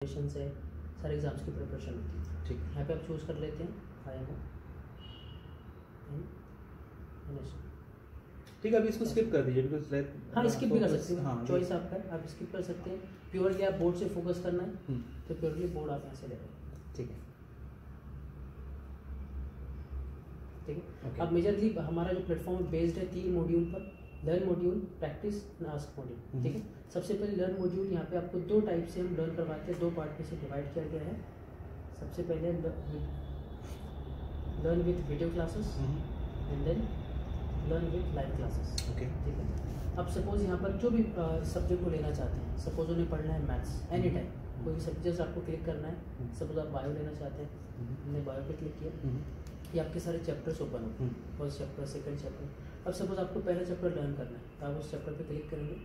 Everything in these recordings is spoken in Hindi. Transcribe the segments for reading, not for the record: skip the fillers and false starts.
से सारे एग्जाम्स की प्रिपरेशन होती है। ठीक, यहाँ पे आप चूज़ कर लेते हैं ठीक है। अभी इसको स्किप कर दीजिए बिकॉज़ हाँ स्किप भी कर सकते हैं, हाँ, चॉइस आपका है, आप स्किप कर सकते हैं। प्योरली आप बोर्ड से फोकस करना है तो प्योरली बोर्ड आप यहाँ से ले रहे हैं। ठीक है, ठीक है। अब मेजरली हमारा जो प्लेटफॉर्म बेस्ड है 3 मॉड्यूल पर, learn module, practice, ask module. ठीक है। सबसे पहले लर्न मॉड्यूल, यहाँ पे आपको 2 टाइप से हम लर्न करवाते हैं, 2 पार्ट में से डिवाइड किया गया है। सबसे पहले learn with video classes and then learn with live classes. Okay, ठीक है। अब सपोज यहाँ पर जो भी सब्जेक्ट को लेना चाहते हैं, सपोज उन्हें पढ़ना है मैथ्स एनी टाइम, कोई भी सब्जेक्ट आपको क्लिक करना है, सपोज आप बायो लेना चाहते हैं, हमने बायो पे क्लिक किया, ये आपके सारे चैप्टर्स ओपन हो, फर्स्ट चैप्टर, सेकंड चैप्टर। अब सपोज आपको पहला चैप्टर लर्न करना है तो आप उस चैप्टर पे क्लिक करेंगे।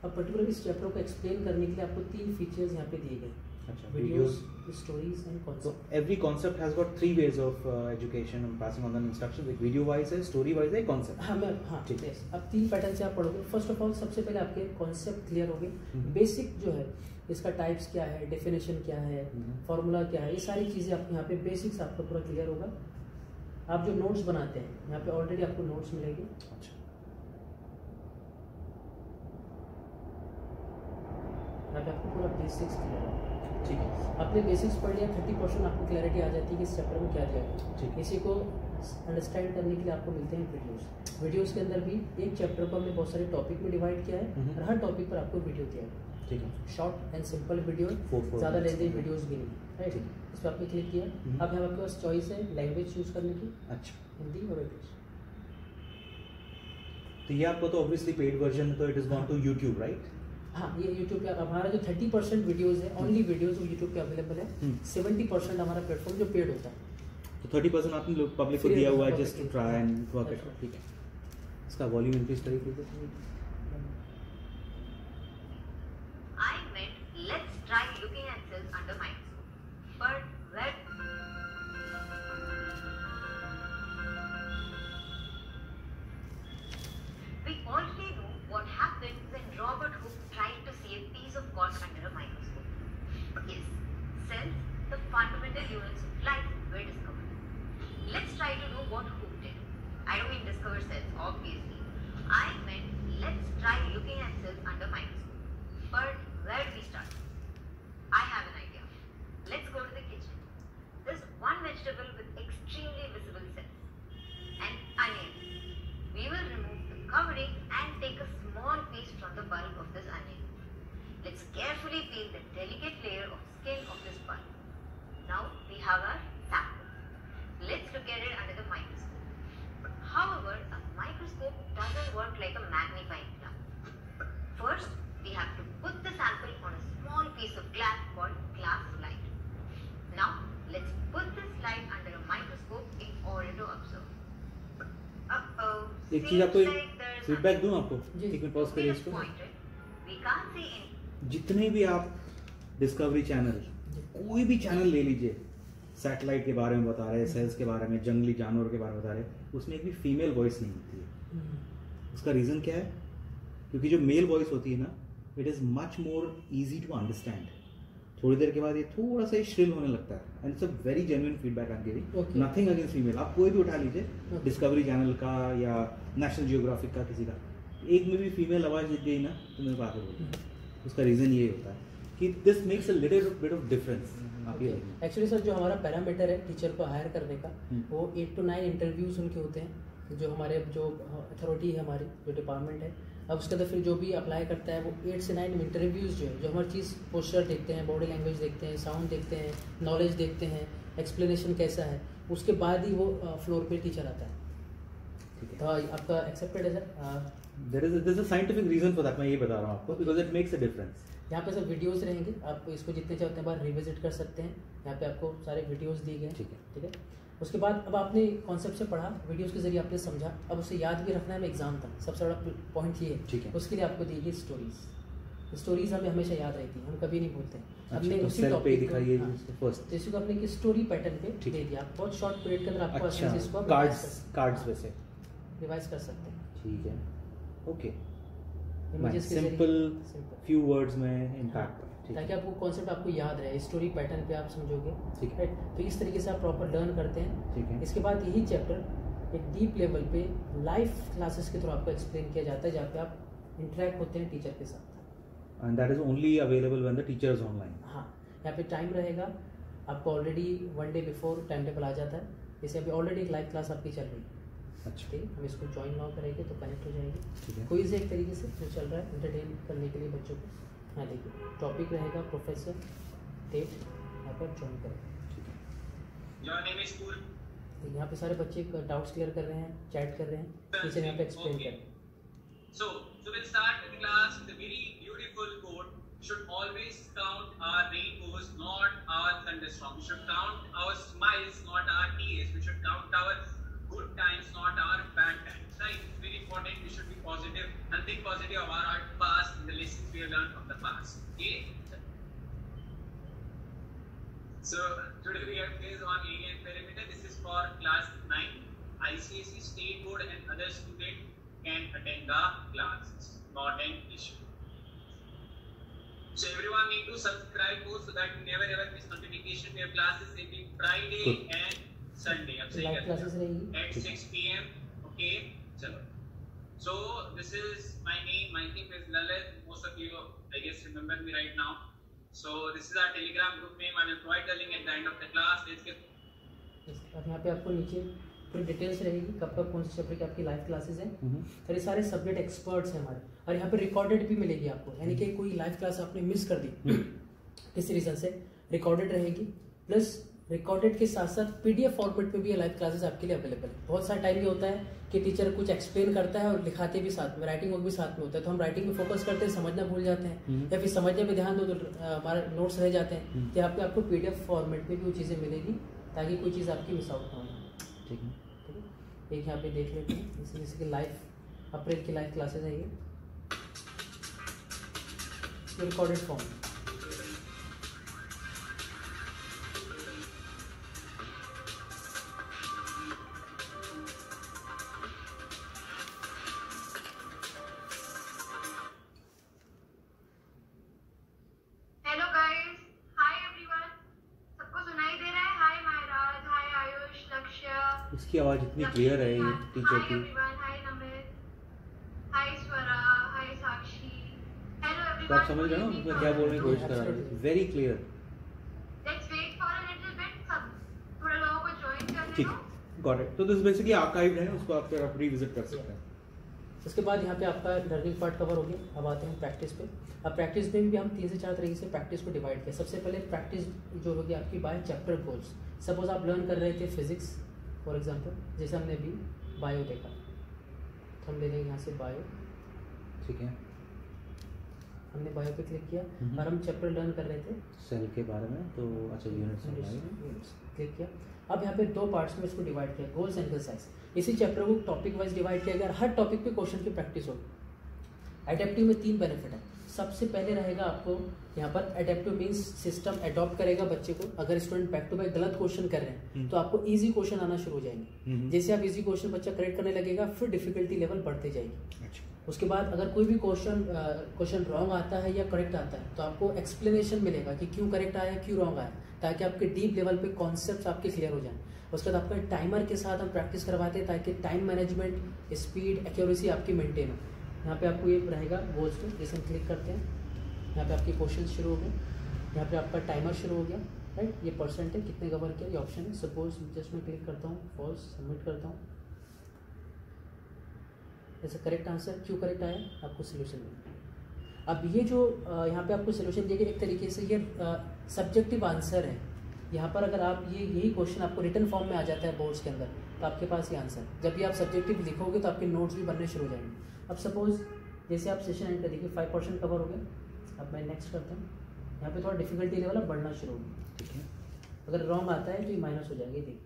अब पर्टिकुलर इस चैप्टर को एक्सप्लेन करने के लिए आपको 3 फीचर्स यहाँ पे दिए गए, अच्छा, videos, stories and so concept. every concept has got 3 ways of education and passing on the instruction, like video wise है, story wise है, concept। हाँ ठीक है। yes। अब 3 पैटर्न से आप पढ़ोगे। फर्स्ट ऑफ ऑल सबसे पहले आपके कॉन्सेप्ट क्लियर हो गए, बेसिक जो है इसका टाइप्स क्या है, डेफिनेशन क्या है, फॉर्मूला क्या है, ये सारी चीज़ें आप यहाँ पे बेसिक्स आपको पूरा क्लियर होगा। आप जो नोट्स बनाते हैं यहाँ पे ऑलरेडी आपको नोट्स मिलेंगे। अच्छा, यहाँ पे आपको पूरा बेसिक्स क्लियर होगा। ठीक है। आपने बेसिक्स पढ़ लिया, 30% आपको क्लैरिटी आ जाती है कि इस चैप्टर में क्या दिया गया। ठीक। इसी को अंडरस्टैंड करने के लिए आपको मिलते हैं वीडियोस। वीडियोस के अंदर भी एक चैप्टर को हमने बहुत सारे टॉपिक में डिवाइड किया है और हर टॉपिक पर आपको वीडियो दिया है। ठीक है, शॉर्ट एंड सिंपल वीडियो, 4 ज़्यादा लेंदी वीडियोस भी नहीं, राइट। ठीक। इस पर आपने क्लिक किया। अब यहाँ आपके पास चॉइस है लैंग्वेज चूज करने की, अच्छा। हिंदी और इंग्लिश। तो ये आपको तो ऑब्वियसली पेड वर्जन, तो it is gone to YouTube, right? हाँ, ये यूट्यूब पे हमारा जो 30% वीडियोस है, ओनली वीडियोस वो यूट्यूब पे अवेलेबल है। 70% हमारा प्लेटफॉर्म जो पेड होता है। तो 30% आपने पब्लिक को दिया हुआ है just to try and work it out. ठीक है, इसका वॉल्यूम इंक्रीज करिए please. I meant let's try looking at cells under microscope. But where? We already know what happened when Robert Hooke tried to see a piece of cork under a microscope. Yes, cells, the fundamental units of life, were discovered. Let's try to know what Hooke did. I don't mean discover cells, obviously. I meant let's try looking at cells under microscope. But where do we start? I have an idea. Let's go to the kitchen. There's one vegetable with extremely visible cells. An onion. We will remove the covering and take a small piece from the bulb of this onion. Let's carefully peel the delicate layer of skin of this bulb. Now we have our sample. Let's look at it under the microscope. However, a microscope doesn't work like a magnifying glass. First, we have to put the sample on a small piece of glass called glass slide. Now, let's put this slide under a microscope in order to observe. एक चीज आपको फीडबैक दूं आपको, एक मिनट पॉज करिए इसको। We can't see any. जितने भी आप डिस्कवरी चैनल, कोई भी चैनल ले लीजिए, सैटेलाइट के बारे में बता रहे हैं, सेल्स के बारे में, जंगली जानवर के बारे में बता रहे हैं, उसमें एक भी फीमेल वॉइस नहीं होती है। उसका रीजन क्या है? क्योंकि जो मेल वॉइस होती है ना, it is much more easy to understand. थोड़ी देर के बाद ये थोड़ा सा श्रिल होने लगता है, and it's a very genuine feedback I am giving. Nothing against female, आप कोई भी उठा लीजिए, डिस्कवरी चैनल का या नेशनल जियोग्राफिक का, किसी का, एक में भी फीमेल आवाज दिख गई ना तो मेरे को आगे बोलिए। उसका रीजन ये होता है कि this makes a little bit of difference. Actually sir, जो हमारा पैरामीटर है टीचर को हायर करने का, वो 8 to 9 इंटरव्यूज उनके होते हैं। जो हमारे जो अथॉरिटी है, हमारी जो डिपार्टमेंट है, अब उसके अंदर फिर जो भी अप्लाई करता है वो 8 से 9 इंटरव्यूज जो है, जो हर चीज़ पोस्चर देखते हैं, बॉडी लैंग्वेज देखते हैं, साउंड देखते हैं, नॉलेज देखते हैं, एक्सप्लेनेशन कैसा है, उसके बाद ही वो फ्लोर पे टीचर आता है। तो आपका एक्सेप्टेड है sir? there is a scientific reason for that, मैं ये बता रहा हूँ आपको, because it makes a difference। यहाँ पे सब वीडियोस रहेंगे, आप इसको जितने चाहे उतने बार रिविजिट कर सकते हैं। यहाँ पे आपको सारे वीडियोस दिए गए। ठीक है, ठीक है। उसके बाद अब आपने कॉन्सेप्ट से पढ़ा, वीडियोस के जरिए आपने समझा, अब उसे याद भी रखना है एग्जाम तक। सबसे बड़ा पॉइंट ये ठीक है। उसके लिए आपको दी गई स्टोरीज। स्टोरीज हमें हमेशा याद रहती है, हम कभी नहीं भूलते। हमने उसी टॉपिक दिखाइए फर्स्ट, जैसे को आपने स्टोरी पैटर्न पे दे दिया, बहुत शॉर्ट पीरियड के अंदर आपको अच्छा, इसको कार्ड्स वैसे रिवाइज कर सकते हैं। ठीक है, ओके, इमेजेस के सिंपल फ्यू वर्ड्स में इम्पैक्ट। ताकि आपको कॉन्सेप्ट आपको याद रहे, स्टोरी पैटर्न पे आप समझोगे, ठीक है। राइट। तो इस तरीके से आप प्रॉपर लर्न करते हैं, ठीक है। इसके बाद यही चैप्टर एक डीप लेवल पे लाइव क्लासेस के थ्रू आपको एक्सप्लेन किया जाता है, जहाँ पे आप इंटरेक्ट होते हैं टीचर के साथ। And that is only available when the teacher is online. हाँ, यहाँ पे टाइम रहेगा आपको already 1 day before time table आ जाता है। जैसे अभी ऑलरेडी एक लाइव क्लास आपकी चल रही है, अच्छा, ठीक है, हम इसको ज्वाइन नाउ करेंगे तो कनेक्ट हो जाएंगे। ठीक है। कोई से एक तरीके से जो चल रहा है एंटरटेन करने के लिए बच्चों को। हाँ देखिए, टॉपिक रहेगा प्रोफेसर डेट, यहाँ पर ज्वाइन करें। ठीक है। Your name is school. यहाँ पे सारे बच्चे डाउट्स क्लियर कर रहे हैं, चैट कर रहे हैं, टीचर यहाँ पे एक्सप्लेन करें। So we'll start the class with a very beautiful quote. Should always count our rainbows, not our thunderstorms. We should count our smiles, not our tears. We should count our good times, not our bad times. Right? It's very important. We should be positive and think positive about our past and the lessons we have learned from the past. Okay? So today we have quiz on area and perimeter. This is for class 9. ICSE State Board and other students can attend the classes. Not an issue. So everyone need to subscribe to so that you never ever miss notification. We have classes every Friday and Sunday. I'm saying live classes रहेगी at 6 p.m. Okay, chalo. So this is my name. My name is Lalit. Most of you, I guess, remember me right now. So this is our Telegram group name. I will provide the link at the end of the class. Let's get. अब यहाँ पे आपको नीचे पूरी डिटेल्स रहेगी, कब कब कौन से चैप्टर की आपकी लाइव क्लासेस हैं, और ये सारे सब्जेक्ट एक्सपर्ट्स हैं हमारे। और यहाँ पे रिकॉर्डेड भी मिलेगी आपको, यानी कि कोई लाइव क्लास आपने मिस कर दी किसी रीजन से, रिकॉर्डेड रहेगी। प्लस रिकॉर्डेड के साथ साथ पीडीएफ फॉर्मेट में भी ये लाइव क्लासेस आपके लिए अवेलेबल है। बहुत सारा टाइम ये होता है कि टीचर कुछ एक्सप्लेन करता है और लिखाते भी साथ में, राइटिंग वर्क भी साथ में होता है, तो हम राइटिंग में फोकस करते हैं, समझना भूल जाते हैं, या फिर समझने में ध्यान दो तो हमारे नोट्स रह जाते हैं। तो यहाँ पे आपको पीडीएफ फॉर्मेट में भी वो चीज़ें मिलेगी ताकि कोई चीज़ आपकी मिस आउट ना हो। ठीक है। एक यहाँ पे देख लेते हैं, जैसे कि लाइव अप्रैल की लाइव क्लासेस है, ये recorded form. Hello guys, hi everyone. सबको सुनाई दे रहा है? हाय महाराज, हाय आयुष, लक्ष्य। इसकी आवाज़ इतनी क्लियर है टीचर हाय की। एवरीवन, हाय नमित, हाय स्वरा, हाय साक्षी। हेलो तो एवरीवन। आप समझ रहे हो उसमें क्या बोलने की कोशिश कर रहा है? Very clear. Let's wait for a little bit, सब थोड़ा लोगों को ज्वाइन करने ठीक, दो। Got it. तो दिस बेसिकली आर्काइव्ड है, उसको आप रिविजिट कर सकते हैं। उसके बाद यहाँ पे आपका लर्निंग पार्ट कवर हो गया। अब आते हैं प्रैक्टिस पे। अब प्रैक्टिस में भी हम 3 से 4 तरीके से प्रैक्टिस को डिवाइड किया। सबसे पहले प्रैक्टिस जो होगी आपकी बाय चैप्टर गोल्स। सपोज आप लर्न कर रहे थे फिजिक्स फॉर एग्जांपल, जैसे हमने अभी बायो देखा, तो हम ले लेंगे यहाँ से बायो। ठीक है। हमने बायो पे क्लिक किया और हम चैप्टर लर्न कर रहे थे सेल के बारे में, तो अच्छा यूनिट्स क्लिक किया। अब यहाँ पे 2 पार्ट्स में इसको डिवाइड किया, गोल्स एंड एक्सरसाइज। इसी चैप्टर को टॉपिक वाइज डिवाइड किया गया, हर टॉपिक पे क्वेश्चन की प्रैक्टिस होगी। एडेप्टिव में 3 बेनिफिट है। सबसे पहले रहेगा आपको यहाँ पर एडेप्टिव मीन्स सिस्टम अडॉप्ट करेगा बच्चे को। अगर स्टूडेंट बैक टू बैक गलत क्वेश्चन कर रहे हैं तो आपको इजी क्वेश्चन आना शुरू हो जाएंगे। जैसे आप इजी क्वेश्चन बच्चा करेक्ट करने लगेगा, फिर डिफिकल्टी लेवल बढ़ते जाएगी। अच्छा। उसके बाद अगर कोई भी क्वेश्चन रॉन्ग आता है या करेक्ट आता है तो आपको एक्सप्लेनेशन मिलेगा कि क्यों करेक्ट आया, क्यों रॉन्ग आया, ताकि आपके डीप लेवल पे कॉन्सेप्ट्स आपके क्लियर हो जाएं। उसके बाद आपका टाइमर के साथ हम प्रैक्टिस करवाते हैं ताकि टाइम मैनेजमेंट, स्पीड, एक्यूरेसी आपकी मेंटेन हो। यहाँ पे आपको ये रहेगा गोल्स पे, जैसे हम क्लिक करते हैं यहाँ पे आपके क्वेश्चन शुरू हो गए, यहाँ पे आपका टाइमर शुरू हो गया, राइट। ये परसेंट है, कितने कवर किया, ये ऑप्शन है। सपोज जस्ट मैं क्लिक करता हूँ, फॉल्स, सबमिट करता हूँ। जैसे करेक्ट आंसर, क्यों करेक्ट आया, आपको सोल्यूशन मिलेगा। अब ये जो यहाँ पे आपको सोल्यूशन दिया गया, एक तरीके से ये सब्जेक्टिव आंसर है। यहाँ पर अगर आप यही क्वेश्चन आपको रिटन फॉर्म में आ जाता है बोर्ड्स के अंदर, तो आपके पास ये आंसर। जब भी आप सब्जेक्टिव लिखोगे तो आपके नोट्स भी बनने शुरू हो जाएंगे। अब सपोज जैसे आप सेशन एंड कर देखिए 5% कवर हो गया। अब मैं नेक्स्ट करता हूँ, यहाँ पे थोड़ा डिफिकल्टी लेवल अब बढ़ना शुरू होगा, ठीक है। अगर रॉन्ग आता है तो ये माइनस हो जाएगी, देखिए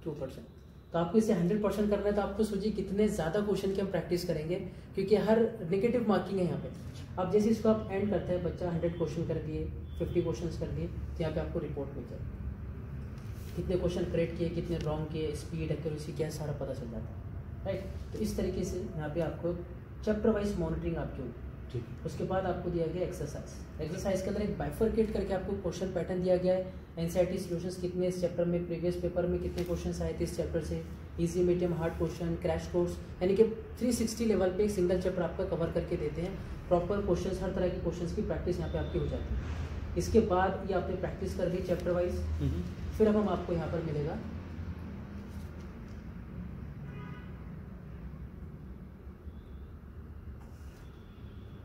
2%। तो आपको इसे 100% करना है, तो आपको सोचिए कितने ज़्यादा क्वेश्चन की हम प्रैक्टिस करेंगे, क्योंकि हर नेगेटिव मार्किंग है यहाँ पे। अब जैसे इसको आप एंड करते हैं, बच्चा 100 क्वेश्चन कर दिए, 50 क्वेश्चन कर दिए, तो यहाँ पे आपको रिपोर्ट मिल जाएगी, कितने क्वेश्चन करेक्ट किए, कितने रॉन्ग किए, स्पीड, एक्यूरेसी क्या सारा पता चल जाता है, राइट। तो इस तरीके से यहाँ पे आपको चैप्टर वाइज मॉनिटरिंग आपकी होगी। ठीक। उसके बाद आपको दिया गया एक्सरसाइज के अंदर एक बाइफरकेट करके आपको क्वेश्चन पैटर्न दिया गया है। एनसीईआरटी सॉल्यूशंस कितने इस चैप्टर में, प्रीवियस पेपर में कितने क्वेश्चंस आए थे इस चैप्टर से, easy medium hard question, crash course, यानी कि 360 लेवल पे एक सिंगल चैप्टर आपका कवर करके देते हैं। प्रॉपर क्वेश्चंस, हर तरह के क्वेश्चंस की प्रैक्टिस यहाँ पे आपकी हो जाती है। इसके बाद ये आपने प्रैक्टिस कर दी चैप्टर वाइज। फिर अब हम आपको यहाँ पर मिलेगा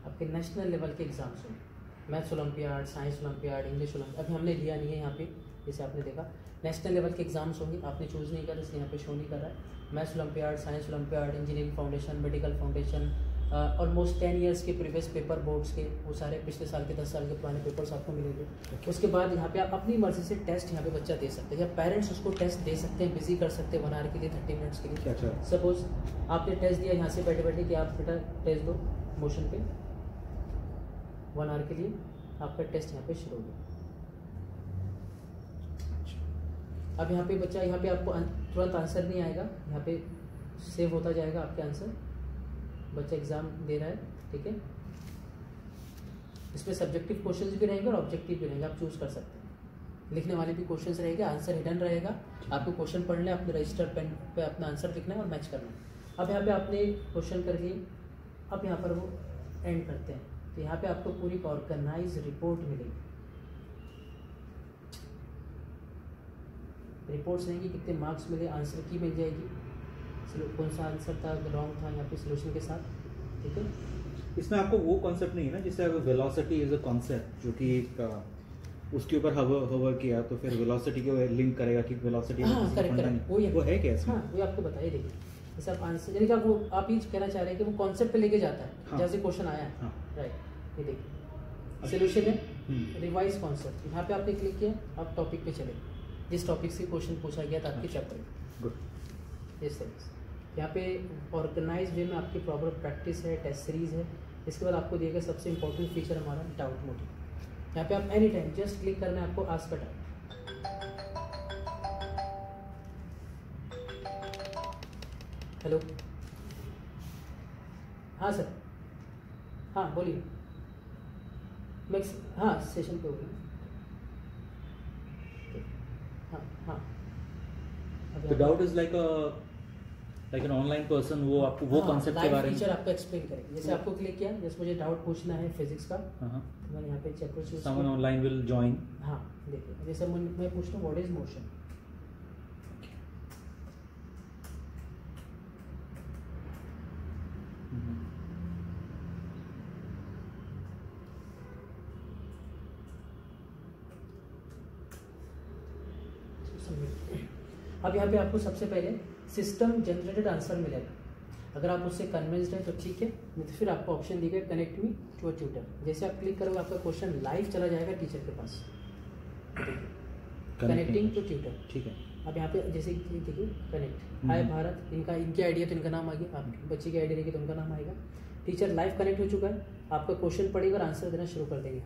आपके नेशनल लेवल के एग्जाम्स होंगे, maths olympiad, science olympiad, English olympiad. अभी हमने लिया नहीं है यहाँ पे, जैसे आपने देखा नेशनल लेवल के एग्जाम्स होंगे, आपने चूज़ नहीं करा इसलिए यहाँ पे शो नहीं कर रहा है। Maths olympiad, science olympiad, engineering foundation, medical foundation, almost 10 years के प्रीवियस पेपर बोर्ड्स के, वो सारे पिछले साल के 10 साल के पुराने पेपर्स आपको मिलेंगे। उसके बाद यहाँ पे आप अपनी मर्जी से टेस्ट यहाँ पे बच्चा दे सकते हैं, या पेरेंट्स उसको टेस्ट दे सकते हैं, बिजी कर सकते हैं 1 आवर के लिए, 30 मिनट्स के लिए। अच्छा। सपोज आपने टेस्ट दिया यहाँ से बैठे बैठे कि आप बेटा टेस्ट दो मोशन पे, 1 आवर के लिए आपका टेस्ट यहाँ पे शुरू हो गया। अब यहाँ पे बच्चा, यहाँ पे आपको तुरंत आंसर नहीं आएगा, यहाँ पे सेव होता जाएगा आपके आंसर। बच्चा एग्जाम दे रहा है, ठीक है। इसमें सब्जेक्टिव क्वेश्चंस भी रहेंगे और ऑब्जेक्टिव भी रहेंगे, आप चूज कर सकते हैं। लिखने वाले भी क्वेश्चंस रहेंगे, आंसर हिडन रहेगा। आपको क्वेश्चन पढ़ना है, अपने रजिस्टर पेन पे अपना आंसर लिखना है और मैच करना है। अब यहाँ पे आपने क्वेश्चन कर लिए, अब यहाँ पर वो एंड करते हैं, तो यहाँ पे आपको पूरी ऑर्गेनाइज रिपोर्ट मिलेगी। रिपोर्ट्स रहेंगी, कितने मार्क्स मिले, आंसर की मिल जाएगी, कौन सा आंसर था, रॉन्ग था यहाँ पे सोल्यूशन के साथ, ठीक है। इसमें आपको वो कॉन्सेप्ट नहीं है ना, जिससे वेलोसिटी इज अ कॉन्सेप्ट जो कि उसके ऊपर हवर किया तो फिर वेलोसिटी को लिंक करेगा कि वेलोसिटी करेक्ट वो है क्या इसमें? हाँ, वो आपको बताइए। देखिए जैसे आप आंसर, यानी कि आप वो आप ये कहना चाह रहे हैं कि वो कॉन्सेप्ट पे लेके जाता है। हाँ। जैसे क्वेश्चन आया है, हाँ। राइट, ये देखिए सोल्यूशन है, रिवाइज कॉन्सेप्ट, यहाँ पे आपने क्लिक किया, आप टॉपिक पे चले, जिस टॉपिक से क्वेश्चन पूछा गया था आपके चैप्टर में। गुड। इस तरह से यहाँ पे ऑर्गेनाइज वे में आपकी प्रॉपर प्रैक्टिस है, टेस्ट सीरीज है। इसके बाद आपको दिया गया सबसे इंपॉर्टेंट फीचर हमारा डाउट मोड। यहाँ पे आप एनी टाइम जस्ट क्लिक करना है आपको, आस्क अ डाउट। हेलो, हाँ सर, हाँ बोलिए। मैक्स, हाँ सेशन पे हो गया। हाँ, The doubt is like an online person, वो आपको वो कॉन्सेप्ट के बारे में टीचर आपको एक्सप्लेन करेंगे। जैसे आपको क्लिक किया, जैसे मुझे डाउट पूछना है फिजिक्स का, तो मैंने यहाँ पे चैप्टर चूज किया। Someone online will join। हाँ देखिए, जैसे मैं पूछता हूँ व्हाट इज मोशन, अब यहाँ पे आपको सबसे पहले सिस्टम जनरेटेड आंसर मिलेगा। अगर आप उससे कन्विंस्ड हैं तो ठीक है, नहीं तो फिर आपको ऑप्शन दी गई connect me to a tutor. जैसे आप क्लिक करोगे आपका क्वेश्चन लाइव चला जाएगा टीचर के पास, कनेक्टिंग टू ट्यूटर, ठीक है। अब यहाँ पे जैसे देखिए कनेक्ट, हाय भारत, इनकी आइडिया तो इनका नाम आ गया, आपके बच्चे की आइडिया रहेगी तो उनका नाम आएगा। टीचर लाइव कनेक्ट हो चुका है, आपका क्वेश्चन पढ़ेगा और आंसर देना शुरू कर देंगे।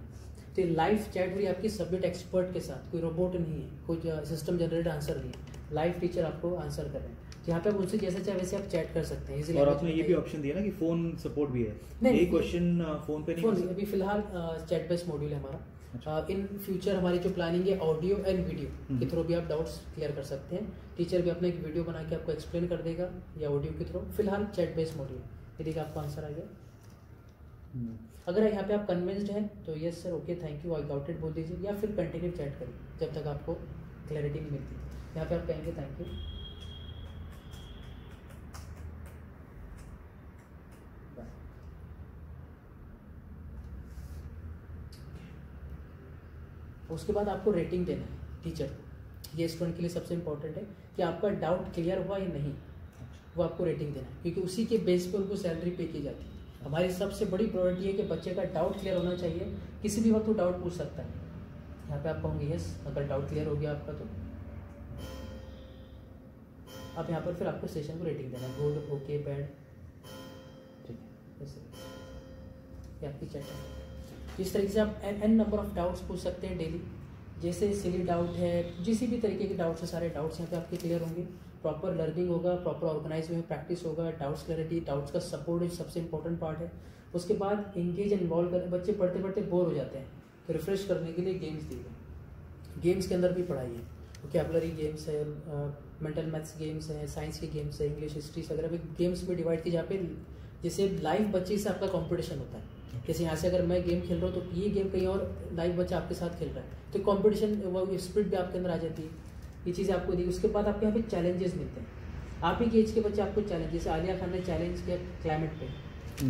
तो ये लाइव चैट हो रही है आपकी सब्जेक्ट एक्सपर्ट के साथ, कोई रोबोट नहीं है, कोई सिस्टम जनरेटेड आंसर नहीं है, लाइव टीचर आपको आंसर कर रहे हैं। तो यहाँ पे आप उनसे जैसे चाहे वैसे आप चैट कर सकते हैं। और आपने ये भी ऑप्शन दिया ना कि फोन सपोर्ट भी है, ये क्वेश्चन फोन पे नहीं, अभी फिलहाल चैट बेस्ड मॉड्यूल है हमारा। इन फ्यूचर हमारी जो प्लानिंग है ऑडियो एंड वीडियो के थ्रू भी आप डाउट्स क्लियर कर सकते हैं। टीचर भी अपना एक वीडियो बना के आपको एक्सप्लेन कर देगा या ऑडियो के थ्रू। फिलहाल चैट बेस्ड मॉड्यूल, ये देखिए आपको आंसर आ गया। अगर यहाँ पे आप कन्विंस्ड हैं तो yes sir, okay, thank you, I got it बोल दीजिए, या फिर कंटिन्यू चैट करिए जब तक आपको क्लैरिटी नहीं मिलती। यहाँ पे आप कहेंगे थैंक यू। उसके बाद आपको रेटिंग देना है टीचर को। ये स्टूडेंट के लिए सबसे इंपॉर्टेंट है कि आपका डाउट क्लियर हुआ या नहीं, वो आपको रेटिंग देना है, क्योंकि उसी के बेस पे उनको सैलरी पे की जाती है। हमारी सबसे बड़ी प्रायोरिटी है कि बच्चे का डाउट क्लियर होना चाहिए, किसी भी वक्त वो डाउट पूछ सकता है। यहाँ पे आप कहोगे यस, अगर डाउट क्लियर हो गया आपका तो अब यहाँ पर फिर आपको सेशन को रेटिंग देना है, गुड, ओके, बैड, ठीक है। ये आपकी चैट है। इस तरीके से आप एन नंबर ऑफ डाउट्स पूछ सकते हैं डेली। जैसे सिली डाउट है, जिस भी तरीके के डाउट्स है, सारे डाउट्स यहाँ पे आपके क्लियर होंगे। प्रॉपर लर्निंग होगा, प्रॉपर ऑर्गेनाइज में प्रैक्टिस होगा, डाउट्स क्लैरिटी, डाउट्स का सपोर्ट सबसे इंपॉर्टेंट पार्ट है। उसके बाद एंगेज इन्वॉल्व कर, बच्चे पढ़ते पढ़ते बोर हो जाते हैं तो रिफ्रेश करने के लिए गेम्स दिए गए। गेम्स के अंदर भी पढ़ाई है, वोकैबुलरी गेम्स है, मेंटल मैथ्स गेम्स हैं, साइंस के गेम्स है, इंग्लिश हिस्ट्री वगैरह भी गेम्स में डिवाइड की, जहाँ पे जैसे लाइव बच्चे से आपका कंपटीशन होता है। जैसे यहाँ से अगर मैं गेम खेल रहा हूँ तो ये गेम कहीं और लाइव बच्चा आपके साथ खेल रहा है, तो कंपटीशन वो स्पिरिट भी आपके अंदर आ जाती है। ये चीज़ें आपको दी। उसके बाद आपके यहाँ पे चैलेंजेस मिलते हैं, आप ही की एज के बच्चे आपको चैलेंज, जैसे आलिया खान ने चैलेंज किया क्लाइमेट पे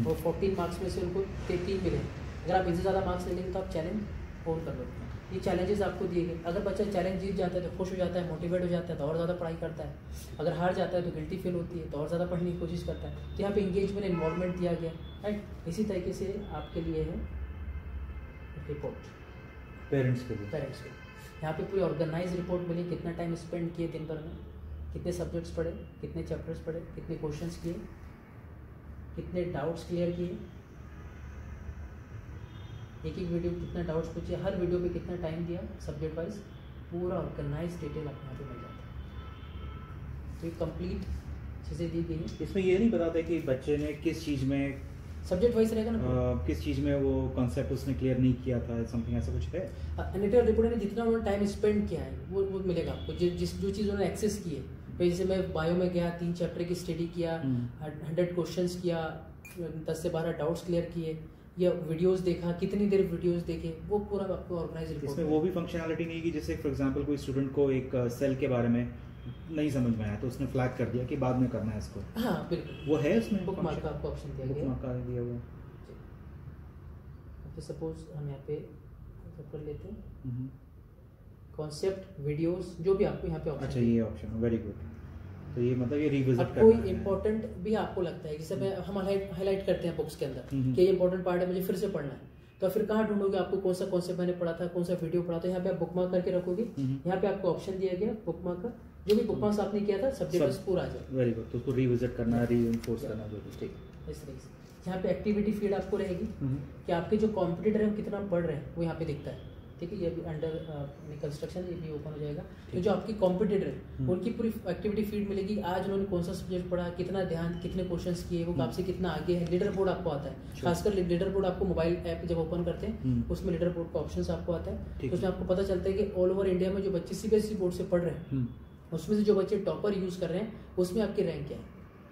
और 14 मार्क्स में से उनको 3 मिले। अगर आप इनसे ज़्यादा मार्क्स ले लेंगे तो आप चैलेंज ओन कर लो। ये चैलेंजेस आपको दिए गए। अगर बच्चा चैलेंज जीत जाता है तो खुश हो जाता है, मोटिवेट हो जाता है तो और ज़्यादा पढ़ाई करता है। अगर हार जाता है तो गिल्टी फील होती है तो और ज़्यादा पढ़ने की कोशिश करता है। तो यहाँ पे इंगेजमेंट इन्वॉल्वमेंट दिया गया, राइट। इसी तरीके से आपके लिए है रिपोर्ट पेरेंट्स के लिए, पेरेंट्स को यहाँ पे पूरी ऑर्गेनाइज रिपोर्ट मिली, कितना टाइम स्पेंड किए दिन भर में, कितने सब्जेक्ट्स पढ़े, कितने चैप्टर्स पढ़े, कितने क्वेश्चंस किए, कितने डाउट्स क्लियर किए, एक वीडियो कितना डाउट्स पूछे, हर वीडियो पे कितना टाइम दिया सब्जेक्ट वाइज, पूरा ऑर्गेनाइज डिटेल आपको यहाँ पे मिल जाता है। तो ये कंप्लीट चीज़ें दी गई हैं। इसमें ये नहीं बताते कि बच्चे ने किस चीज़ में सब्जेक्ट वाइज रहेगा ना, किस चीज़ में वो कॉन्सेप्ट उसने क्लियर नहीं किया था, समथिंग ऐसा कुछ है। एनालिटिकल रिपोर्ट में जितना उन्होंने टाइम स्पेंड किया है वो मिलेगा आपको, जो चीज़ उन्होंने एक्सेस की है। जैसे मैं बायो में गया, 3 चैप्टर की स्टडी किया, 100 क्वेश्चंस किया, 10 से 12 डाउट्स क्लियर किए, या वीडियोस देखा, कितनी देर वीडियोस देखे, वो पूरा आपको ऑर्गेनाइज रिपोर्ट। इसमें वो भी फंक्शनैलिटी नहीं है कि जैसे फॉर एग्जांपल कोई स्टूडेंट को एक सेल के बारे में नहीं समझ में आया तो उसने फ्लैग कर दिया कि बाद में करना है इसको। हाँ बिल्कुल, वो है उसमें बुक मार्क का आपको ऑप्शन दिया गया, बुक मार्क का दिया हुआ। तो सपोज हम यहाँ पे कर लेते हैं कॉन्सेप्ट वीडियोस, जो भी आपको यहाँ पे ऑप्शन। अच्छा, ये ऑप्शन वेरी गुड। तो ये मतलब ये रिविजिट करना कोई इंपॉर्टेंट भी आपको लगता है, जैसे हम हाईलाइट करते हैं बुक्स के अंदर कि ये इंपॉर्टेंट पार्ट है, मुझे फिर से पढ़ना है, तो फिर कहाँ ढूंढोगे, आपको कौन सा कॉन्सेप्ट मैंने पढ़ा था, कौन सा वीडियो पढ़ा था, यहाँ पे आप बुकमार्क करके रखोगे। यहाँ पे आपको ऑप्शन दिया गया बुकमार्क का, जो भी बुकमार्क्स आपने किया था सब्जेक्ट पूरा आ जाए। वेरी गुड, तो उसको रिविजिट करना, रीइंफोर्स करना, जो भी। ठीक, इस तरीके से यहाँ पे एक्टिविटी फीड आपको रहेगी कि आपके जो कॉम्पिटिटर है वो कितना पढ़ रहे हैं, वो यहाँ पे दिखता है। ठीक है, ये भी अंडर कंस्ट्रक्शन, ये भी ओपन हो जाएगा। तो जो आपकी कॉम्पिटिटर है उनकी पूरी एक्टिविटी फीड मिलेगी, आज उन्होंने कौन सा सब्जेक्ट पढ़ा, कितना ध्यान, कितने क्वेश्चंस किए, वो आपसे कितना आगे है। लीडर बोर्ड आपको आता है, खासकर लीडर बोर्ड आपको मोबाइल ऐप जब ओपन करते हैं उसमें लीडर बोर्ड का ऑप्शन आपको आता है। तो उसमें आपको पता चलता है कि ऑल ओवर इंडिया में जो बच्चे CBSE बोर्ड से पढ़ रहे हैं उसमें से जो बच्चे टॉपर यूज कर रहे हैं उसमें आपकी रैंक क्या है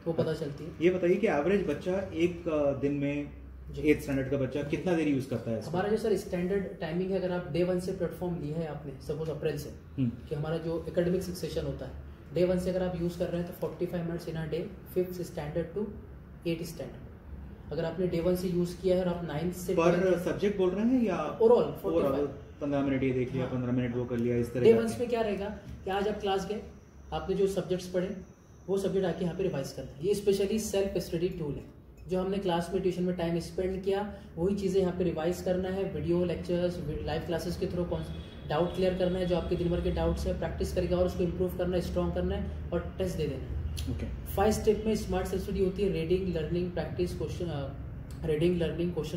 वो पता चलती है। ये बताइए कि एवरेज बच्चा एक दिन में 8th स्टैंडर्ड का बच्चा कितना देर यूज करता है? हमारा जो सर स्टैंडर्ड टाइमिंग है, अगर आप डे 1 से प्लेटफॉर्म लिया है आपने, सपोज अप्रैल से, कि हमारा जो एकेडमिक सेशन होता है डे 1 से अगर आप यूज कर रहे हैं तो 45 minutes in a day, 5th standard to 8th standard. अगर आपने डे 1 से यूज किया है और आप 9th से पर सब्जेक्ट बोल रहे हैं या ओवरऑल 15 मिनट ये देख लिया, 15 मिनट वो कर लिया, इस तरह। डे 1 में क्या रहेगा कि आज आप क्लास गए, आपने जो सब्जेक्ट्स पढ़े वो सब्जेक्ट आके यहाँ पे रिवाइज करना है। ये स्पेशली सेल्फ स्टडी टूल है, जो हमने क्लास में ट्यूशन में टाइम स्पेंड किया वही चीज़ें यहाँ पे रिवाइज करना है। वीडियो लेक्चर्स, लाइव क्लासेस के थ्रू डाउट क्लियर करना है, जो आपके दिन भर के डाउट्स है प्रैक्टिस करके और उसको इम्प्रूव करना है, स्ट्रॉन्ग करना है और टेस्ट दे देना है। ओके, 5 स्टेप में स्मार्ट सेल्फ स्टडी होती है, reading, learning, practice, question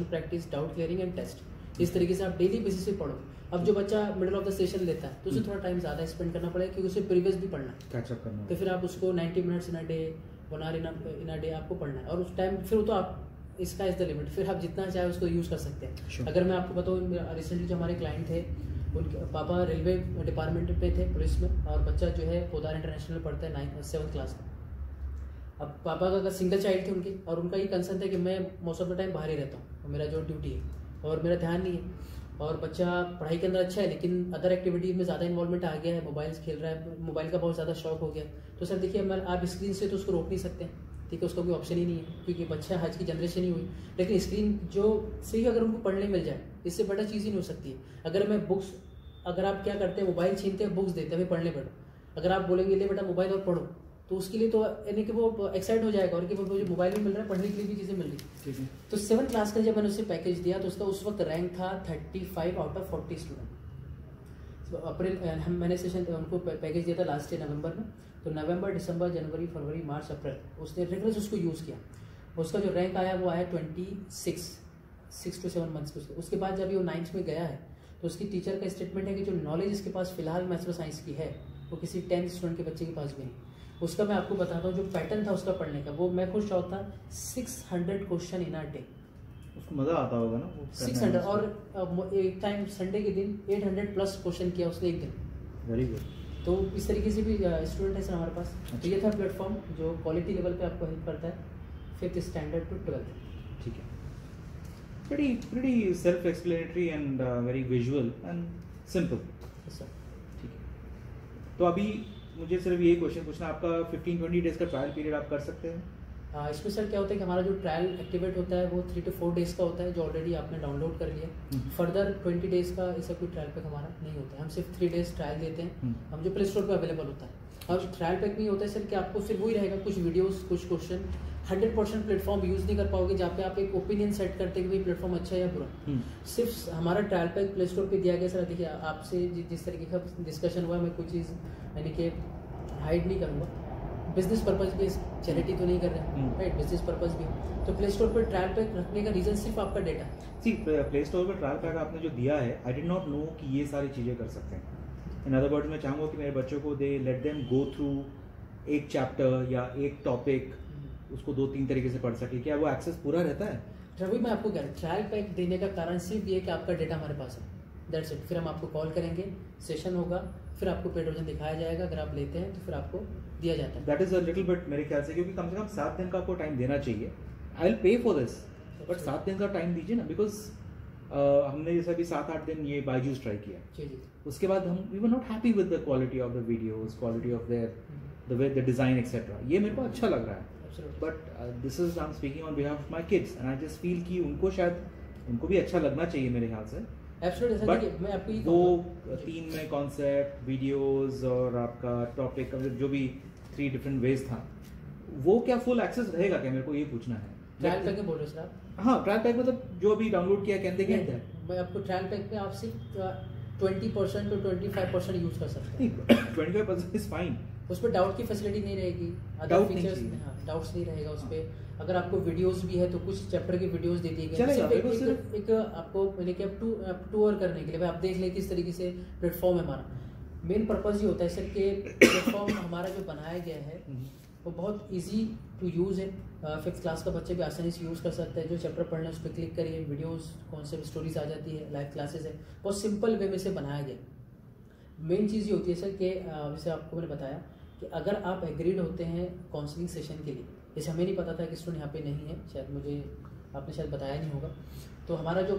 practice, doubt clearing and test. इस तरीके से आप डेली बेसिस पे पढ़ो। अब जो बच्चा मिडिल ऑफ द सेशन लेता है तो उसे थोड़ा टाइम ज़्यादा स्पेंड करना पड़ेगा क्योंकि उसे प्रीवियस भी पढ़ना है, कैचअप करना है। तो फिर आप उसको 90 minutes in a day, 1 hour in a day आपको पढ़ना है। और उस टाइम फिर तो आप इसका इज द लिमिट, फिर आप जितना चाहे उसको यूज़ कर सकते हैं। Sure. अगर मैं आपको बताऊँ, रिसेंटली जो हमारे क्लाइंट थे उनके पापा रेलवे डिपार्टमेंट पे थे, पुलिस में, और बच्चा जो है पोदार इंटरनेशनल में पढ़ता है 7th क्लास में। अब पापा का अगर सिंगल चाइल्ड थे उनके, और उनका ये कंसर्न था कि मैं मोस्ट ऑफ द टाइम बाहर ही रहता हूँ, मेरा जो ड्यूटी है और मेरा ध्यान नहीं है, और बच्चा पढ़ाई के अंदर अच्छा है लेकिन अदर एक्टिविटीज में ज़्यादा इन्वॉल्वमेंट आ गया है, मोबाइल्स खेल रहा है, मोबाइल का बहुत ज़्यादा शौक हो गया। तो सर देखिए, आप स्क्रीन से तो उसको रोक नहीं सकते, ठीक है, उसका कोई ऑप्शन ही नहीं है क्योंकि बच्चा आज की जनरेशन ही हुई। लेकिन स्क्रीन जो से ही अगर उनको पढ़ने मिल जाए, इससे बड़ा चीज़ ही नहीं हो सकती है। अगर मैं बुक्स, अगर आप क्या करते हैं, मोबाइल छीनते हैं, बुक्स देते हैं, पढ़ने बैठो, अगर आप बोलेंगे ले बेटा मोबाइल और पढ़ो, तो उसके लिए तो यानी कि वो एक्साइट हो जाएगा और कि मुझे मोबाइल में मिल रहा है, पढ़ने के लिए भी चीज़ें मिल रही। तो 7th क्लास का जब मैंने उससे पैकेज दिया तो उसका उस वक्त रैंक था 35 आउट ऑफ 40 स्टूडेंट। तो अप्रैल मैंने सेशन उनको पैकेज दिया था लास्ट ईयर नवंबर में, तो नवंबर, दिसंबर, जनवरी, फरवरी, मार्च, अप्रैल उसने रेगुलर उसको यूज़ किया। उसका जो रैंक आया वो आया 26 to 7 मंथ्स के। उसके बाद जब वो 9th में गया है तो उसकी टीचर का स्टेटमेंट है कि जो नॉलेज इसके पास फिलहाल मैथ्स और साइंस की है वो किसी 10th स्टूडेंट के बच्चे के पास भी नहीं। उसका मैं आपको बताता हूँ जो पैटर्न था उसका पढ़ने का, वो मैं खुद शौक था 600 क्वेश्चन इन अ डे, उसको मज़ा आता होगा ना वो 600 और एक टाइम संडे के दिन 800 प्लस क्वेश्चन किया उसने एक दिन। Very good. तो इस तरीके से भी स्टूडेंट है सर हमारे पास। तो ये था प्लेटफॉर्म जो क्वालिटी लेवल पे आपको हेल्प करता है 5th स्टैंडर्ड टू 12th। ठीक है, pretty self explanatory and very visual and simple। Sir ठीक है, तो अभी मुझे सिर्फ ये क्वेश्चन पूछना, आपका 15-20 डेज का ट्रायल पीरियड आप कर सकते हैं? इसमें सर क्या होता है कि हमारा जो ट्रायल एक्टिवेट होता है वो 3 to 4 डेज़ का होता है, जो ऑलरेडी आपने डाउनलोड कर लिया। फर्दर 20 डेज़ का ऐसा कोई ट्रायल पैक हमारा नहीं होता है, हम सिर्फ 3 डेज़ ट्रायल देते हैं, हम जो प्ले स्टोर पर अवेलेबल होता है। और ट्रायल पैक में होता है सर कि आपको सिर्फ वही रहेगा, कुछ वीडियोस, कुछ क्वेश्चन, 100% प्लेटफॉर्म यूज़ नहीं कर पाओगे जहाँ पे आप एक ओपिनियन सेट करते हैं कि भाई प्लेटफॉर्म अच्छा है या बुरा। सिर्फ हमारा ट्रायल पैक प्ले स्टोर पर दिया गया। सर देखिए आपसे जिस तरीके का डिस्कशन हुआ, मैं कोई चीज़ यानी कि हाइड नहीं करूँगा, बिजनेस पर्पज भी, चैरिटी तो नहीं कर रहे हैं, राइट, बिजनेस पर्पज भी। तो प्ले स्टोर पर ट्रायल पैक रखने का रीजन सिर्फ आपका डेटा है। सी प्ले स्टोर पर ट्रायल पैक आपने जो दिया है, आई डिड नॉट नो कि ये सारी चीज़ें कर सकते हैं। इन अदर वर्ड्स मैं चाहूँगा कि मेरे बच्चों को दे लेट देम गो थ्रू एक चैप्टर या एक टॉपिक, उसको 2-3 तरीके से पढ़ सके। क्या वो एक्सेस पूरा रहता है? रवि मैं आपको कह रहा हूँ ट्रायल पैक देने का कारण सिर्फ ये कि आपका डेटा हमारे पास है, दैट्स इट। फिर हम आपको कॉल करेंगे, सेशन होगा, फिर आपको पेड वर्जन दिखाया जाएगा, अगर आप लेते हैं तो फिर आपको दिया जाता है। That is a little bit मेरे ख्याल से, क्योंकि कम से कम 7 दिन का आपको टाइम देना चाहिए। I will pay for this, but 7 दिन का टाइम दीजिए ना, बिकॉज हमने जैसे अभी 7-8 दिन ये बायजूस ट्राई किया, जी। उसके बाद हम we were not happy with the quality of the videos, quality of their the way the design etcetera. ये मेरे को अच्छा लग रहा है, but this is I am speaking on behalf of my kids and I just feel कि उनको शायद उनको भी अच्छा लगना चाहिए मेरे ख्याल से। बट मैं आपको वो 3 में कॉन्सेप्ट, वीडियोस और आपका टॉपिक जो भी 3 डिफरेंट वेज था, वो क्या फुल एक्सेस रहेगा क्या? मेरे को ये पूछना है। ट्रायल पैक में बोल रहे सर आप? हाँ, ट्रायल पैक मतलब जो अभी डाउनलोड किया कैन दे गेट दैट? मैं आपको ट्रायल पैक में आप सिर्फ 20% to 25% यूज कर सकते हैं। 25% इज फाइन। उस पर डाउट की फैसिलिटी नहीं रहेगी, अदर फीचर्स डाउट्स नहीं रहेगा उस पर। अगर आपको वीडियोस भी है तो कुछ चैप्टर की वीडियोस दे दी गई, सिर्फ एक आपको मैंने क्या टूर करने के लिए, भाई आप देख लें किस तरीके से प्लेटफॉर्म है हमारा। मेन पर्पस ये होता है सर कि प्लेटफॉर्म हमारा जो बनाया गया है वो बहुत इजी टू यूज़ है। 5th क्लास का बच्चे भी आसानी से यूज़ कर सकते हैं। जो चैप्टर पढ़ना है उस पर क्लिक करिए, वीडियोस, कॉन्सेप्ट, स्टोरीज आ जाती है, लाइव क्लासेस है, बहुत सिंपल वे में से बनाया गया। मेन चीज़ ये होती है सर कि जैसे आपको मैंने बताया कि अगर आप एग्रीड होते हैं काउंसलिंग सेशन के लिए, जैसे हमें नहीं पता था कि स्टूडेंट यहाँ पे नहीं है, शायद मुझे आपने शायद बताया नहीं होगा, तो हमारा जो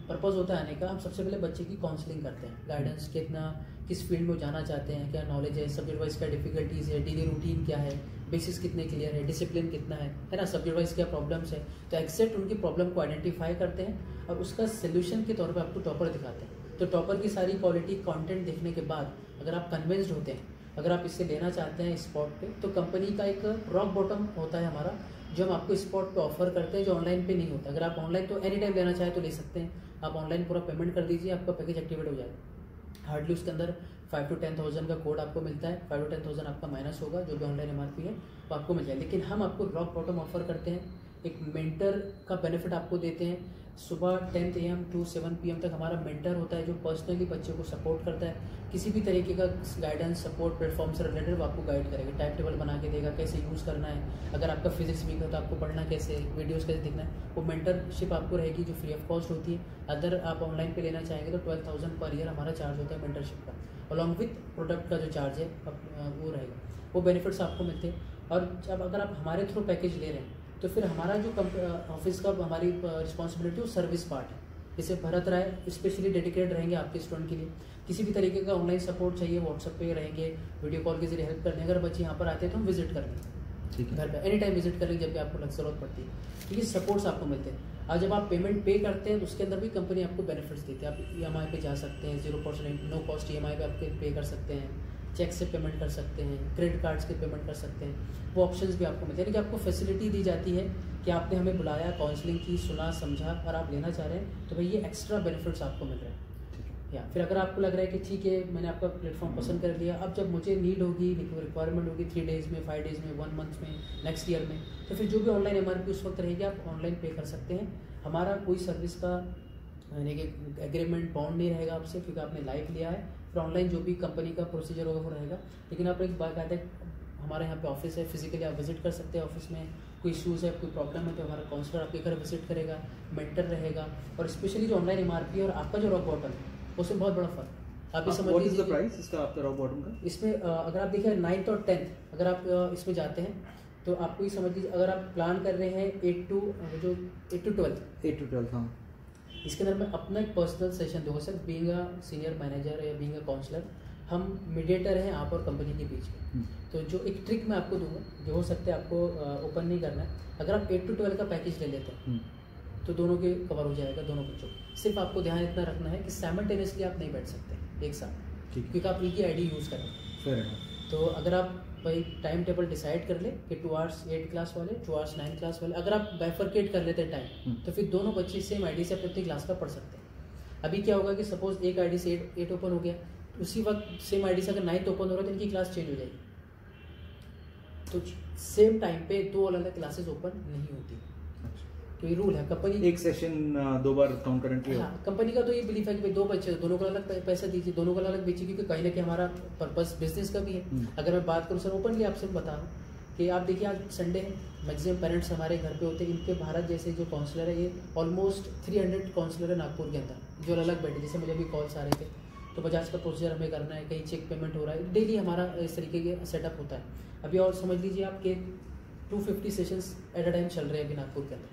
पर्पज़ होता है आने का, हम सबसे पहले बच्चे की काउंसलिंग करते हैं, गाइडेंस कितना किस फील्ड में जाना चाहते हैं, क्या नॉलेज है, सब्जेक्ट वाइज क्या डिफिकल्टीज़ है, डेली रूटीन क्या है, बेसिस कितने क्लियर है, डिसिप्लिन कितना है ना, सब्जेक्ट वाइज क्या प्रॉब्लम्स है। तो एग्जैक्ट उनकी प्रॉब्लम को आइडेंटिफाई करते हैं और उसका सोल्यूशन के तौर पर आपको टॉपर दिखाते हैं। तो टॉपर की सारी क्वालिटी कंटेंट देखने के बाद अगर आप कन्विंस्ड होते हैं, अगर आप इससे लेना चाहते हैं स्पॉट पे, तो कंपनी का एक रॉक बॉटम होता है हमारा, जो हम आपको स्पॉट पे ऑफर करते हैं, जो ऑनलाइन पे नहीं होता। अगर आप ऑनलाइन तो एनी टाइम लेना चाहे तो ले सकते हैं, आप ऑनलाइन पूरा पेमेंट कर दीजिए, आपका पैकेज एक्टिवेट हो जाएगा। हार्डली उसके अंदर 5 to 10,000 का कोड आपको मिलता है, 5 to 10,000 आपका माइनस होगा, जो भी ऑनलाइन MRP है वो आपको मिल जाए। लेकिन हम आपको रॉक बॉटम ऑफर करते हैं, एक मेंटर का बेनिफिट आपको देते हैं। सुबह 10 AM to 7 PM तक हमारा मेंटर होता है जो पर्सनली बच्चे को सपोर्ट करता है, किसी भी तरीके का गाइडेंस सपोर्ट प्लेटफॉर्म से रिलेटेड वो आपको गाइड करेगा, टाइम टेबल बना के देगा, कैसे यूज़ करना है, अगर आपका फिजिक्स वीक है तो आपको पढ़ना कैसे, वीडियोस कैसे देखना है, वो मेंटरशिप आपको रहेगी जो फ्री ऑफ कॉस्ट होती है। अगर आप ऑनलाइन पे लेना चाहेंगे तो 12,000 पर ईयर हमारा चार्ज होता है मेंटरशिप का, अलॉन्ग विथ प्रोडक्ट का जो चार्ज है वो रहेगा, वो बेनिफिट्स आपको मिलते हैं। और जब अगर आप हमारे थ्रू पैकेज ले रहे हैं तो फिर हमारा जो ऑफिस का हमारी रिस्पॉन्सिबिलिटी वो सर्विस पार्ट है। जैसे भरत राय स्पेशली डेडिकेटेड रहेंगे आपके स्टूडेंट के लिए, किसी भी तरीके का ऑनलाइन सपोर्ट चाहिए व्हाट्सएप पे रहेंगे, वीडियो कॉल के जरिए हेल्प करने। अगर बच्चे यहाँ पर आते हैं तो हम विजिट करेंगे घर पे, एनी टाइम विजिट करेंगे जब भी आपको ज़रूरत पड़ती है, ठीक है, सपोर्ट्स आपको मिलते हैं। और जब आप पेमेंट पे करते हैं तो उसके अंदर भी कंपनी आपको बेनिफिट्स देती है। आप EMI पे जा सकते हैं, 0% नो कॉस्ट EMI पे आप पे कर सकते हैं, चेक से पेमेंट कर सकते हैं, क्रेडिट कार्ड्स के पेमेंट कर सकते हैं, वो ऑप्शंस भी आपको मिलते हैं। यानी कि आपको फैसिलिटी दी जाती है कि आपने हमें बुलाया, काउंसलिंग की, सुना, समझा और आप लेना चाह रहे हैं तो भाई ये एक्स्ट्रा बेनिफिट्स आपको मिल रहे हैं। या फिर अगर आपको लग रहा है कि ठीक है मैंने आपका प्लेटफॉर्म पसंद कर लिया, अब जब मुझे नीड होगी, रिक्वायरमेंट होगी 3 डेज़ में, 5 डेज़ में, 1 मंथ में, नेक्स्ट ईयर में, तो फिर जो भी ऑनलाइन MRP उस वक्त रहेगी आप ऑनलाइन पे कर सकते हैं। हमारा कोई सर्विस का यानी कि एग्रीमेंट बाउंड नहीं रहेगा आपसे, क्योंकि आपने लाइव लिया है। फिर ऑनलाइन जो भी कंपनी का प्रोसीजर होगा वो रहेगा, लेकिन आप एक बाकायदा हमारे यहाँ पे ऑफिस है, फिजिकली आप विजिट कर सकते हैं ऑफिस में। कोई इश्यूज़ है, कोई प्रॉब्लम है तो हमारा काउंसलर आपके घर विजिट करेगा, मेंटर रहेगा। और स्पेशली जो ऑनलाइन MRP और आपका जो रॉक बॉटम है उसमें बहुत बड़ा फर्क। आप ये समझ लीजिए प्राइस इसका आपका रॉक बॉटम का। इसमें अगर आप देखिए 9th और 10th अगर आप इसमें जाते हैं तो आपको ये समझ लीजिए, अगर आप प्लान कर रहे हैं 8 to 12 हाँ, इसके अंदर मैं अपना एक पर्सनल सेशन दूंगा sir. Being a senior manager या बीइंग अ काउंसलर, हम मीडिएटर हैं आप और कंपनी के बीच में। तो जो एक ट्रिक मैं आपको दूंगा, जो हो सकता है आपको ओपन नहीं करना है, अगर आप 8 to 12 का पैकेज ले लेते हैं तो दोनों के कवर हो जाएगा, दोनों बच्चों। सिर्फ आपको ध्यान इतना रखना है कि साइमल्टेनियसली आप नहीं बैठ सकते एक साथ, क्योंकि आप एक ही ID यूज़ करें। तो अगर आप भाई टाइम टेबल डिसाइड कर ले कि 2 hours 8 क्लास वाले, 2 hours 9 क्लास वाले, अगर आप बाइफरकेट कर लेते हैं टाइम, तो फिर दोनों बच्चे सेम ID से अपनी क्लास का पढ़ सकते हैं। अभी क्या होगा कि सपोज एक ID से 8 ओपन हो गया, तो उसी वक्त सेम ID से अगर 9th ओपन हो रहा है तो इनकी क्लास चेंज हो जाएगी। तो सेम टाइम पे 2 अलग क्लासेस ओपन नहीं होती, तो ये रूल है कंपनी। एक सेशन 2 बार कॉन्करेंटली। हाँ, कंपनी का तो ये बिलीफ है कि भाई 2 बच्चे दोनों को अलग पैसा दीजिए, दोनों को अलग बेचिए, क्योंकि कहीं ना कहीं हमारा पर्पस बिजनेस का भी है। अगर मैं बात करूँ सर ओपनली आपसे बता रहा हूँ कि आप देखिए आज संडे है, मैक्सिमम पेरेंट्स हमारे घर पे होते हैं। इनके भारत जैसे जो काउंसलर है, ये ऑलमोस्ट 300 काउंसलर है नागपुर के अंदर जो अलग बैठे। जैसे मुझे अभी कॉल्स आ रहे थे, तो बजाज का प्रोसीजर हमें करना है, कहीं चेक पेमेंट हो रहा है, डेली हमारा इस तरीके के सेटअप होता है। अभी और समझ लीजिए आपके 250 सेशंस एट अ टाइम चल रहे हैं अभी नागपुर के अंदर।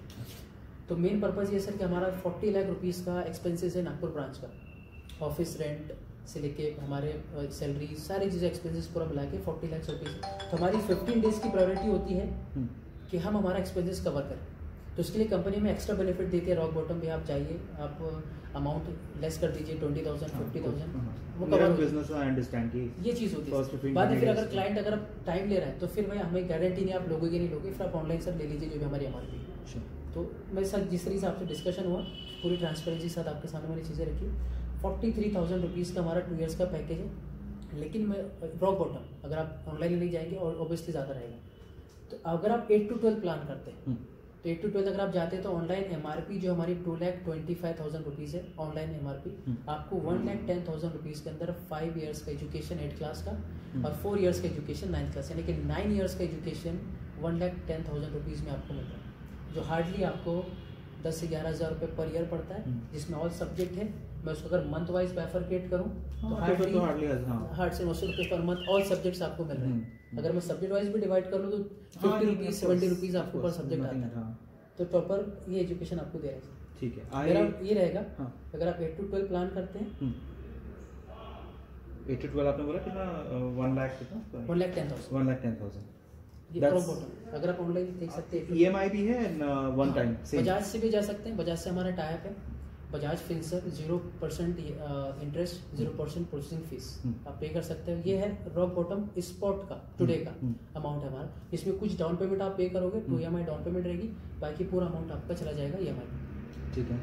तो मेन पर्पज़ ये सर कि हमारा 40 लाख रुपीज़ का एक्सपेंसेस है नागपुर ब्रांच का, ऑफिस रेंट से लेके हमारे सैलरी सारी चीज़ें एक्सपेंसेस पूरा मिला के 40 लाख रुपीज़। तो हमारी 15 डेज़ की प्रायोरिटी होती है कि हम हमारा एक्सपेंसेस कवर करें। तो उसके लिए कंपनी में एक्स्ट्रा बेनिफिट देती है। रॉक बॉटम भी आप जाइए, आप अमाउंट लेस कर दीजिए 20,000 50,000, वो कवर बिजनेस आई अंडरस्टैंड की ये चीज़ होती है। बाद में फिर अगर क्लाइंट अगर टाइम ले रहा है तो फिर भाई हमें गारंटी नहीं आप लोगोगे कि नहीं लोगे, फिर आप ऑनलाइन सर ले लीजिए जो भी हमारी MRP। तो मेरे साथ जिस तरीके से आपसे डिस्कशन हुआ, पूरी ट्रांसपेरेंसी के साथ आपके सामने वाली चीज़ें रखी। 43,000 रुपीज़ का हमारा 2 years का पैकेज है। लेकिन मैं रॉक बॉटम अगर आप ऑनलाइन नहीं जाएंगे और ऑब्वियसली ज़्यादा रहेगा। तो अगर आप 8 to 12 प्लान करते हैं तो 8 to 12 अगर आप जाते हैं तो ऑनलाइन MRP जो हमारी 2,25,000 रुपीज़ है ऑनलाइन MRP, आपको 1,10,000 रुपीज़ के अंदर 5 years का एजुकेशन 8 क्लास का और 4 years का एजुकेशन 9 क्लास, यानी कि 9 years का एजुकेशन 1,10,000 रुपीज़ में आपको मिल रहा है, जो हार्डली आपको 10 से 11,000 रुपये पर ईयर पड़ता है, जिसमें ऑल सब्जेक्ट है। मैं उसको अगर मंथ वाइज बाइफरकेट करूँ तो हार्ड से 900 रुपये पर मंथ ऑल सब्जेक्ट्स आपको मिल रहे हैं। अगर मैं सब्जेक्ट वाइज भी डिवाइड कर लूँ तो 50 रुपीज़ 70 रुपीज़ आपको पर सब्जेक्ट आता है। तो प्रॉपर ये एजुकेशन आपको दे रहा है। ठीक है, अगर ये रहेगा अगर आप 8 to 12 प्लान करते हैं 8 to 12 आपने बोला कितना 1 लाख कितना 1,10,000 ये रॉक बॉटम। अगर आप ऑनलाइन देख सकते हैं EMI भी है वन टाइम। बजाज से भी जा सकते हैं, बजाज से हमारा टाइप है, बजाज फिनसर 0% इंटरेस्ट 0% प्रोसेसिंग फीस आप पे कर सकते हैं। ये है रॉक बॉटम स्पॉट का टुडे का अमाउंट है हमारा। इसमें कुछ डाउन पेमेंट आप पे करोगे, 2 EMI डाउन पेमेंट रहेगी, बाकी पूरा अमाउंट आपका चला जाएगा EMI। ठीक है।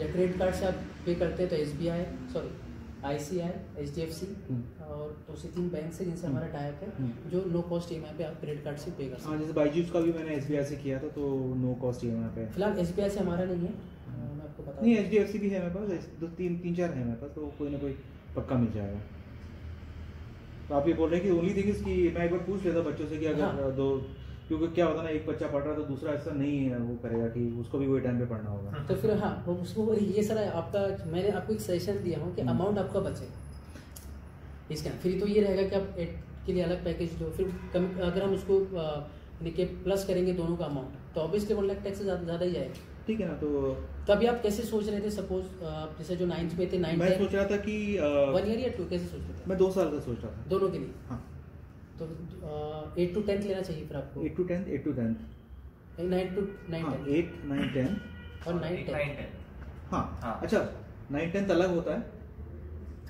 या क्रेडिट कार्ड से आप पे करते हैं तो SBI सॉरी ICI HDFC और 2 से 3 बैंक से जिनसे हमारा टाइप है, जो नो कॉस्ट EMI पे आप क्रेडिट कार्ड से पे कर सकते हैं। जैसे बाईजूस का भी मैंने SBI से किया था तो नो कॉस्ट EMI पे। फिलहाल SBI से हमारा नहीं है, मैं आपको बता नहीं HDFC भी है मेरे पास, 2-3-4 है मेरे पास, तो कोई ना कोई पक्का मिल जाएगा। तो आप ये बोल रहे हैं कि ओनली थिंग इज कि मैं एक बार पूछ लेता बच्चों से कि अगर दो, क्योंकि क्या होता है ना एक बच्चा पढ़ रहा है तो दूसरा ऐसा नहीं वो करेगा कि उसको भी वही टाइम पे पढ़ना होगा। तो फिर हाँ उसको ये सर आपका मैंने आपको एक सजेशन दिया हूँ कि अमाउंट आपका बचे इसका। फिर तो ये रहेगा कि आप 8 के लिए अलग पैकेज दो, फिर कम अगर हम उसको यानी कि प्लस करेंगे दोनों का अमाउंट तो ऑब्वियसली 1 लाख टैक्स से ज़्यादा ही जाएगा। ठीक है ना। तो अभी आप कैसे सोच रहे थे, सपोज जैसे जो 9th में थे 9 मैं सोच रहा था कि 1 year या 2 कैसे सोच रहे थे? मैं 2 साल का सोच रहा था दोनों के लिए। हाँ तो 8 to 10 लेना चाहिए फिर आपको। 8 to 10 8 to 10 9 to 9 हाँ, 10 8 9 10 और 9 10 हाँ अच्छा 9 10 अलग होता है।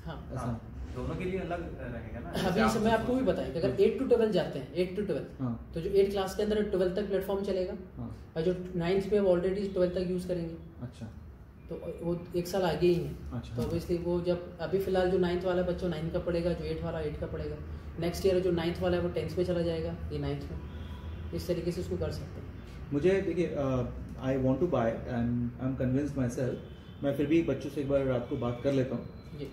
हाँ ऐसा दोनों के लिए अलग रहेगा ना। अभी समय आपको भी बताएं कि अगर 8 to 12 जाते हैं 8 to 12 हाँ तो जो 8 क्लास के अंदर 12 तक प्लेटफॉर्म चलेगा हाँ और जो 9th पे ऑलरेडी 12 तक यूज़ करेंगे अच्छा तो वो 1 साल आगे ही है। अच्छा तो ऑब्वियसली वो जब अभी फिलहाल जो 9th वाला बच्चा 9 का पढ़ेगा, जो 8 वाला 8 का पढ़ेगा, नेक्स्ट ईयर जो 9th वाला है वो 10th पे चला जाएगा, ये 9th में। इस तरीके से इसको कर सकते हैं। मुझे देखिए I want to buy and I am convinced myself. मैं फिर भी बच्चों से एक बार रात को बात कर लेता हूँ,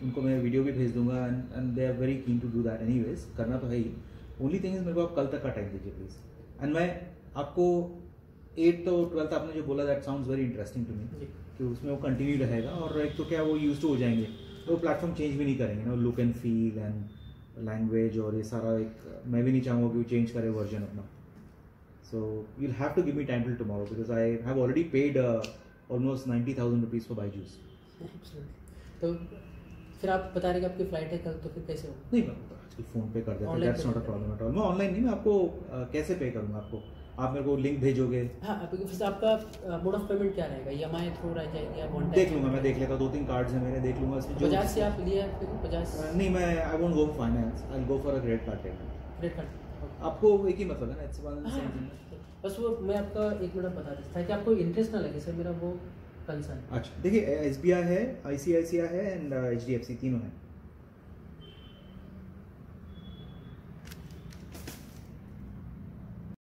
उनको मैं वीडियो भी भेज दूंगा and they are very keen to do that anyways, करना तो है ही। ओनली थिंग इज मेरे को आप कल तक का टाइम दीजिए प्लीज। एंड मैं आपको 8th और 12th आपने जो बोला that sounds very interesting to me कि उसमें वो कंटिन्यू रहेगा और एक तो क्या वो यूज टू हो जाएंगे तो वो प्लेटफॉर्म चेंज भी नहीं करेंगे ना, look and feel and language और ये सारा एक मैं भी नहीं चाहूँगा कि वो चेंज करे वर्जन अपना। सो you'll have to give me time till tomorrow because I have already paid almost 90,000 rupees for Byju's. तो फिर आप बता रहे कि आपकी फ्लाइट है कल, तो फिर कैसे हो? नहीं मैं आजकल फ़ोन पे कर देता हूँ, that's not a problem at all. मैं ऑनलाइन नहीं, मैं आपको कैसे पे करूँगा आपको? आप मेरे को लिंक भेजोगे? हाँ, फिर आपका मोड ऑफ पेमेंट क्या रहेगा? EMI थ्रू रह जाएगी या वन टाइम? देख लूँगा, मैं देख लेता हूँ, 2-3 कार्ड्स हैं मेरे, देख लूँगा इसमें। बजाज से आप लिए आपके? बजाज नहीं, मैं I won't go for finance, I will go for a credit card payment. Credit card आपको एक ही मतलब है ना, इट्स वन सेम थिंग। बस वो मैं आपका 1 मिनट बता देता था कि आपको इंटरेस्ट ना लगे सर, मेरा वो कंसर्न। अच्छा देखिए, SBI है, ICICI है एंड HDFC, तीनों हैं।